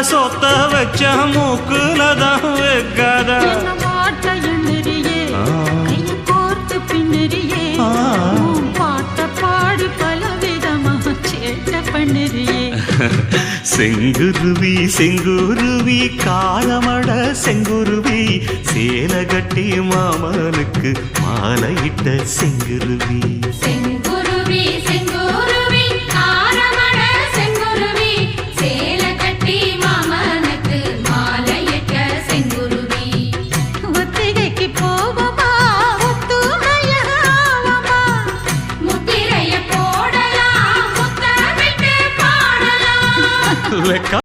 சொத்த வச்ச மூக்குலதான் வைக்காதா கோர்த்து பின்னறியே பாட்ட பாடி பல விதமா சேட்ட பண்ணுறியே செங்குருவி செங்குருவி காலமட செங்குருவி சேல கட்டி மாமனுக்கு மாலையிட்ட செங்குருவி செங்குருவி செங்குருவி